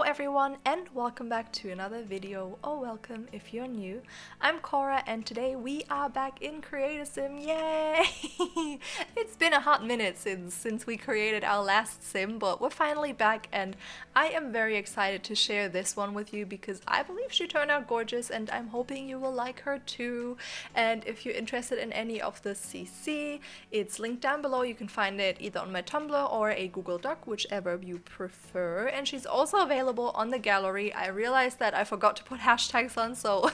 everyone, and welcome back to another video, or welcome if you're new. I'm Cora, and today we are back in Create-A-Sim. Yay! It's been a hot minute since we created our last sim, but we're finally back, and I am very excited to share this one with you because I believe she turned out gorgeous, and I'm hoping you will like her too. And if you're interested in any of the CC, it's linked down below. You can find it either on my Tumblr or a Google Doc, whichever you prefer. And she's also available on the gallery. I realized that I forgot to put hashtags on, so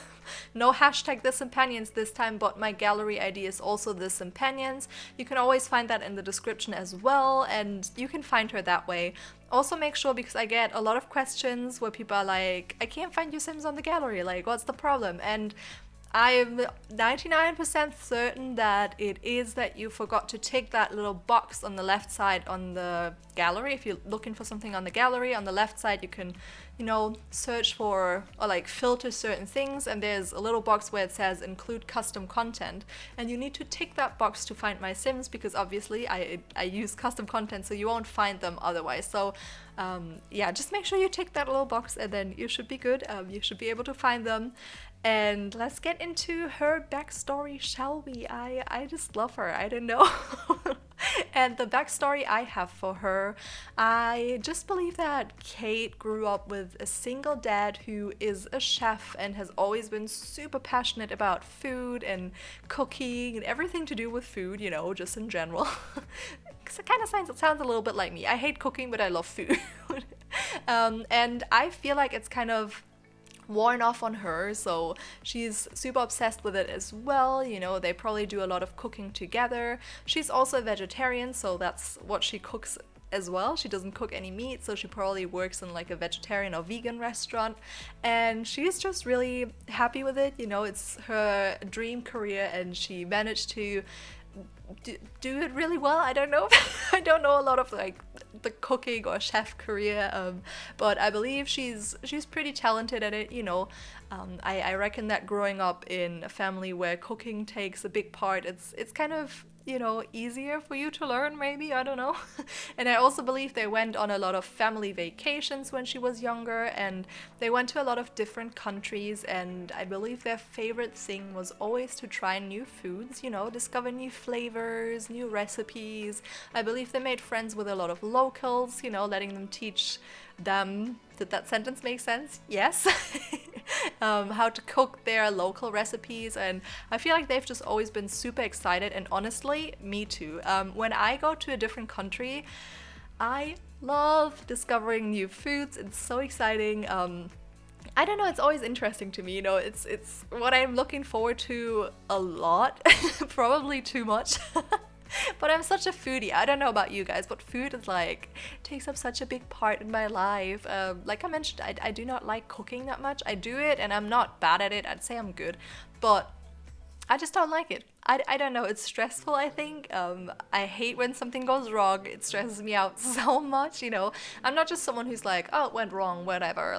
no hashtag TheSimPanions this time, but my gallery ID is also TheSimPanions. You can always find that in the description as well, and you can find her that way. Also make sure, because I get a lot of questions where people are like, I can't find your Sims on the gallery, like what's the problem? And I'm 99% certain that it is that you forgot to tick that little box on the left side on the gallery. If you're looking for something on the gallery, on the left side you can, search for or like filter certain things, and there's a little box where it says include custom content, and you need to tick that box to find my Sims, because obviously I use custom content, so you won't find them otherwise. So yeah, just make sure you tick that little box and then you should be good. You should be able to find them. And let's get into her backstory, shall we? I just love her, I don't know. And the backstory I have for her, I just believe that Kate grew up with a single dad who is a chef and has always been super passionate about food and cooking and everything to do with food, just in general. It kind of sounds a little bit like me. I hate cooking, but I love food. And I feel like it's kind of worn off on her, so she's super obsessed with it as well. They probably do a lot of cooking together. She's also a vegetarian, so that's what she cooks as well. She doesn't cook any meat, so she probably works in like a vegetarian or vegan restaurant, and she's just really happy with it. It's her dream career, and she managed to do it really well. I don't know. I don't know a lot of like the cooking or chef career, but I believe she's pretty talented at it. I reckon that growing up in a family where cooking takes a big part, it's kind of easier for you to learn, maybe, I don't know. And I also believe they went on a lot of family vacations when she was younger, and they went to a lot of different countries, and I believe their favorite thing was always to try new foods, discover new flavors, new recipes. I believe they made friends with a lot of locals, letting them teach them, did that sentence make sense? Yes. How to cook their local recipes, and I feel like they've just always been super excited, and honestly, me too. When I go to a different country, I love discovering new foods. It's so exciting. I don't know, it's always interesting to me, it's what I'm looking forward to a lot, probably too much. But I'm such a foodie. I don't know about you guys, but food is takes up such a big part in my life. Like I mentioned, I do not like cooking that much. I do it and I'm not bad at it. I'd say I'm good, but I just don't like it. I don't know, it's stressful, I think. I hate when something goes wrong. It stresses me out so much, I'm not just someone who's like, oh, it went wrong, whatever,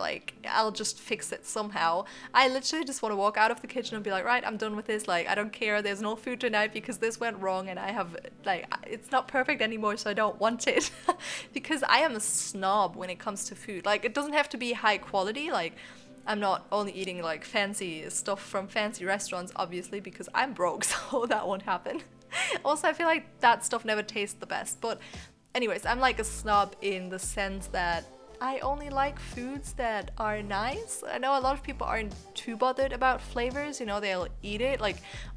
I'll just fix it somehow. I literally just want to walk out of the kitchen and be like, right, I'm done with this, I don't care, there's no food tonight because this went wrong, and I have, it's not perfect anymore, so I don't want it. Because I am a snob when it comes to food. It doesn't have to be high quality, I'm not only eating fancy stuff from fancy restaurants, obviously, because I'm broke, so that won't happen. Also, I feel like that stuff never tastes the best. But anyways, I'm a snob in the sense that I only like foods that are nice. I know a lot of people aren't too bothered about flavors, they'll eat it.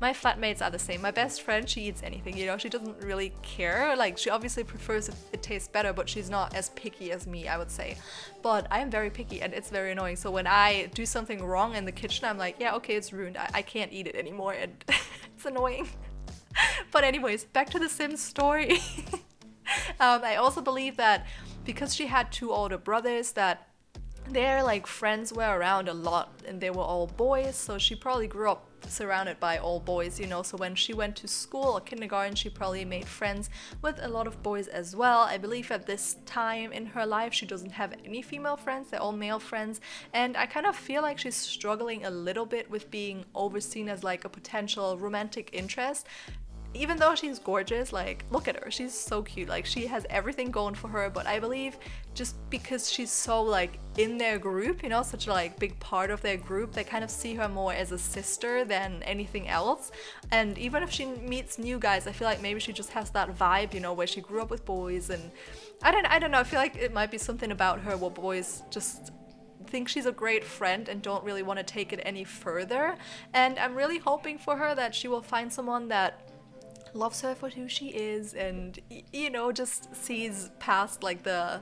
My flatmates are the same. My best friend, she eats anything, she doesn't really care. She obviously prefers if it tastes better, but she's not as picky as me, I would say. But I am very picky, and it's very annoying. So when I do something wrong in the kitchen, I'm like, yeah, okay, it's ruined. I can't eat it anymore, and it's annoying. But anyways, back to the Sims story. I also believe that because she had two older brothers, that their friends were around a lot, and they were all boys, so she probably grew up surrounded by all boys, so when she went to school or kindergarten, she probably made friends with a lot of boys as well. I believe at this time in her life she doesn't have any female friends, they're all male friends, and I kind of feel like she's struggling a little bit with being overseen as a potential romantic interest. even though she's gorgeous, like, look at her, she's so cute, like, she has everything going for her. But I believe just because she's so like in their group, you know, such a like big part of their group, they kind of see her more as a sister than anything else. And even if she meets new guys, I feel like maybe she just has that vibe, you know, where she grew up with boys. And I don't know, I feel like it might be something about her where boys just think she's a great friend and don't really want to take it any further. And I'm really hoping for her that she will find someone that loves her for who she is, and you know, just sees past like the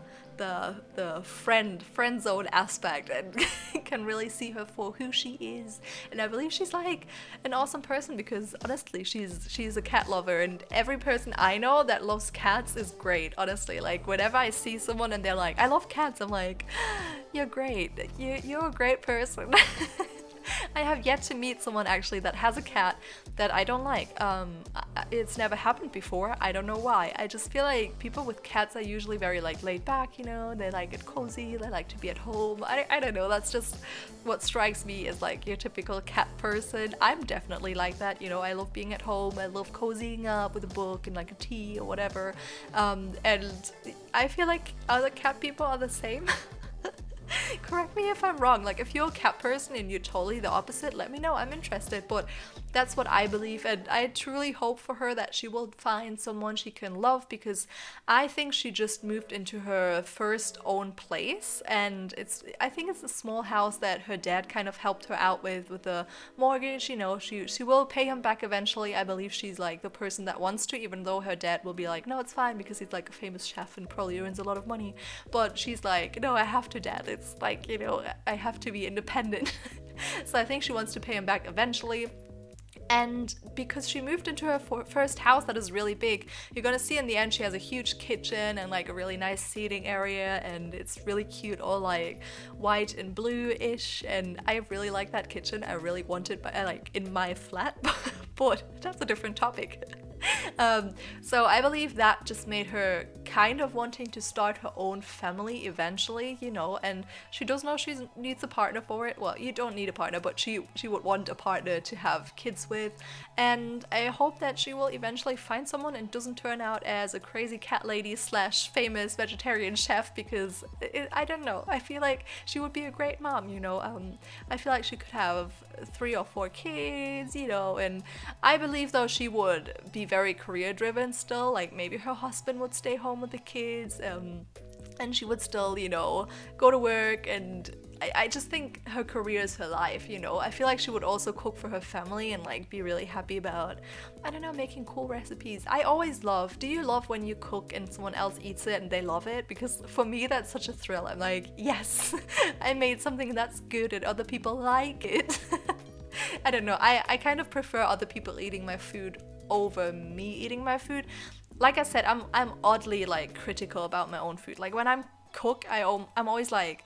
friend zone aspect, and can really see her for who she is. And I believe she's like an awesome person, because honestly she's a cat lover, and every person I know that loves cats is great. Honestly, like whenever I see someone and they're like, I love cats, I'm like, you're great, you're a great person. I have yet to meet someone actually that has a cat that I don't like. It's never happened before. I don't know why. I just feel like people with cats are usually very like laid back, you know, they like it cozy, they like to be at home. I don't know, that's just what strikes me as like your typical cat person. I'm definitely like that, you know, I love being at home, I love cozying up with a book and like a tea or whatever. And I feel like other cat people are the same. Correct me if I'm wrong, like if you're a cat person and you're totally the opposite, let me know, I'm interested. But that's what I believe, and I truly hope for her that she will find someone she can love, because I think she just moved into her first own place, and I think it's a small house that her dad kind of helped her out with the mortgage, you know, she will pay him back eventually. I believe she's like the person that wants to, even though her dad will be like, no, it's fine, because he's like a famous chef and probably earns a lot of money. But she's like, no, I have to, Dad, it's like, you know, I have to be independent. So I think she wants to pay him back eventually. And because she moved into her first house that is really big, you're gonna see in the end she has a huge kitchen and like a really nice seating area, and it's really cute, all like white and blue-ish, and I really like that kitchen. I really want it, but like in my flat, but that's a different topic. So I believe that just made her kind of wanting to start her own family eventually, you know, and she does know she needs a partner for it. Well, you don't need a partner, but she would want a partner to have kids with, and I hope that she will eventually find someone and doesn't turn out as a crazy cat lady / famous vegetarian chef, because I don't know, I feel like she would be a great mom, you know. I feel like she could have 3 or 4 kids, you know, and I believe though she would be very career driven still, like maybe her husband would stay home with the kids, and she would still, you know, go to work, and I just think her career is her life, you know. I feel like she would also cook for her family and like be really happy about, I don't know, making cool recipes. I always love, do you love when you cook and someone else eats it and they love it? Because for me that's such a thrill. I'm like, yes, I made something that's good and other people like it. I don't know, I kind of prefer other people eating my food over me eating my food. Like I said, I'm oddly like critical about my own food. Like when I'm cook, I'm always like,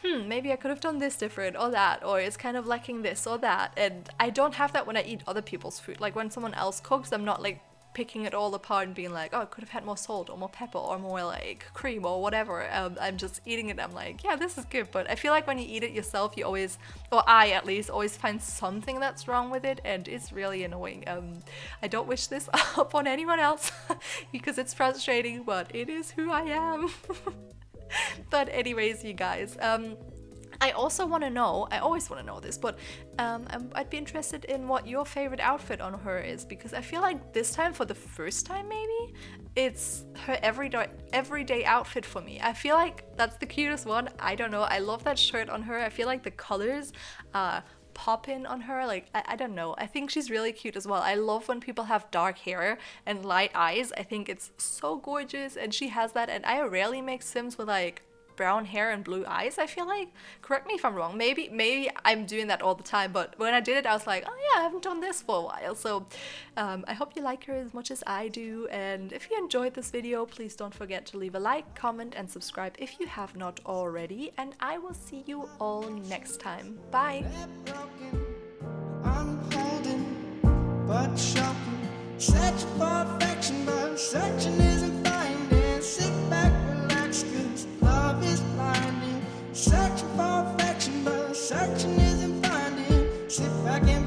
maybe I could have done this different or that, or it's kind of lacking this or that. And I don't have that when I eat other people's food. Like when someone else cooks, I'm not like picking it all apart and being like, oh, I could have had more salt or more pepper or more like cream or whatever. I'm just eating it, I'm like, yeah, this is good. But I feel like when you eat it yourself, you always, or I at least, always find something that's wrong with it, and it's really annoying. I don't wish this up on anyone else because it's frustrating, but it is who I am. But anyways, you guys, I also want to know, I always want to know this, but I'd be interested in what your favorite outfit on her is, because I feel like this time, for the first time maybe, it's her everyday outfit for me. I feel like that's the cutest one. I don't know, I love that shirt on her. I feel like the colors pop in on her, like I don't know, I think she's really cute as well. I love when people have dark hair and light eyes. I think it's so gorgeous, and she has that, and I rarely make Sims with like brown hair and blue eyes, I feel like. Correct me if I'm wrong, maybe I'm doing that all the time, but when I did it I was like, oh yeah, I haven't done this for a while. So I hope you like her as much as I do, and if you enjoyed this video, please don't forget to leave a like, comment, and subscribe if you have not already, and I will see you all next time. Bye. But shocking, search for affection, but searching isn't finding. Sit back, relax, 'cause love is blinding. Searching for affection, but searching isn't finding. Sit back and